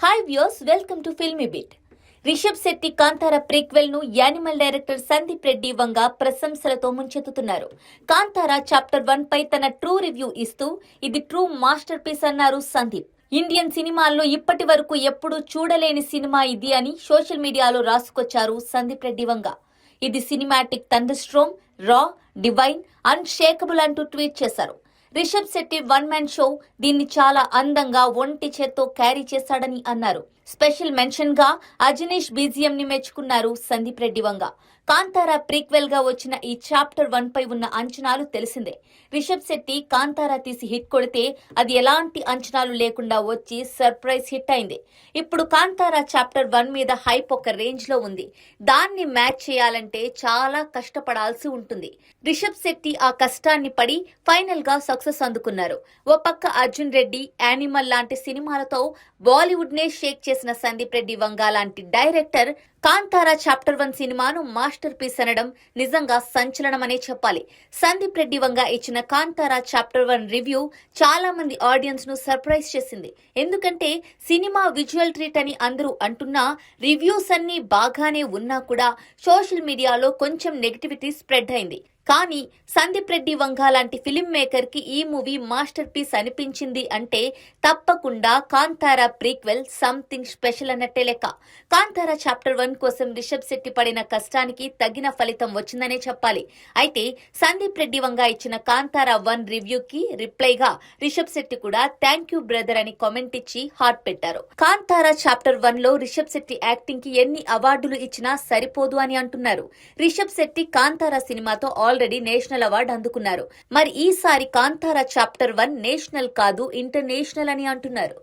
Hi viewers, welcome to Filmy Bit. Rishab Shetty Kantara prequel ను Animal director Sandeep Reddy Vanga ప్రశంసలతో ముంచెత్తుతున్నారు. కాంతారా చాప్టర్ 1 పై తన ట్రూ రివ్యూ ఇస్తూ ఇది ట్రూ మాస్టర్ పీస్ అన్నారు సందీప్. ఇండియన్ సినిమాల్లో ఇప్పటి వరకు ఎప్పుడూ చూడలేని సినిమా ఇది అని సోషల్ మీడియాలో రాసుకొచ్చారు సందీప్ రెడ్డి వంగ. ఇది సినిమాటిక్ థండర్స్ట్రోమ్, రా, డివైన్, అన్షేకబుల్ అంటూ ట్వీట్ చేశారు. Rishab Shetty one man show దీన్ని చాలా అందంగా ఒంటి చేత్తో క్యారీ చేశాడని అన్నారు. స్పెషల్ మెన్షన్ గా అజనీష్ బీజిఎం ని మెచ్చుకున్నారు సందీప్ రెడ్డి వంగ. కాంతారా ప్రీక్వెల్ గా వచ్చిన ఈ చాప్టర్ 1 పై ఉన్న అంచనాలు తెలిసిందే. రిషబ్ శెట్టి కాంతారా తీసి హిట్ కొడితే అది ఎలాంటి అంచనాలు లేకుండా వచ్చి సర్ప్రైజ్ హిట్ అయింది. ఇప్పుడు కాంతారా చాప్టర్ 1 మీద హైప్ ఒక రేంజ్ లో ఉంది. దాన్ని మ్యాచ్ చేయాలంటే చాలా కష్టపడాల్సి ఉంటుంది. రిషబ్ శెట్టి ఆ కష్టాన్ని పడి ఫైనల్ గా సక్సెస్ అందుకున్నారు. ఓ పక్క అర్జున్ రెడ్డి, యానిమల్ లాంటి సినిమాలతో బాలీవుడ్ నే షేక్ చేసిన సందీప్ రెడ్డి వంగ లాంటి డైరెక్టర్ కాంతారా చాప్టర్ 1 సినిమాను మాస్టర్ పీస్ అనడం నిజంగా సంచలనమనే చెప్పాలి. సందీప్ రెడ్డి వంగ ఇచ్చిన కాంతారా చాప్టర్ 1 రివ్యూ చాలా మంది ఆడియన్స్ ను సర్ప్రైజ్ చేసింది. ఎందుకంటే సినిమా విజువల్ ట్రీట్ అని అందరూ అంటున్నా రివ్యూస్ అన్ని బాగానే ఉన్నా కూడా సోషల్ మీడియాలో కొంచెం నెగటివిటీ స్ప్రెడ్ అయింది. కానీ సందీప్ రెడ్డి వంగ లాంటి ఫిలిం మేకర్ కి ఈ మూవీ మాస్టర్ పీస్ అనిపించింది అంటే తప్పకుండా కాంతారా ప్రీక్వెల్ సంథింగ్ స్పెషల్ అన్నట్టే లెక్క. కాంతారా చాప్టర్ 1 కోసం రిషబ్ శెట్టి పడిన కష్టానికి తగిన ఫలితం వచ్చిందనే చెప్పాలి. అయితే సందీప్ రెడ్డి వంగ ఇచ్చిన కాంతారా 1 రివ్యూకి రిప్లైగా రిషబ్ శెట్టి కూడా థ్యాంక్ యూ బ్రదర్ అని కామెంట్ ఇచ్చి హార్ట్ పెట్టారు. కాంతారా చాప్టర్ 1 లో రిషబ్ శెట్టి యాక్టింగ్ కి ఎన్ని అవార్డులు ఇచ్చినా సరిపోదు అని అంటున్నారు. రిషబ్ శెట్టి కాంతారా సినిమాతో ఆల్రెడీ నేషనల్ అవార్డు అందుకున్నారు. మరి ఈసారి కాంతారా చాప్టర్ 1 నేషనల్ కాదు ఇంటర్నేషనల్ అని అంటున్నారు.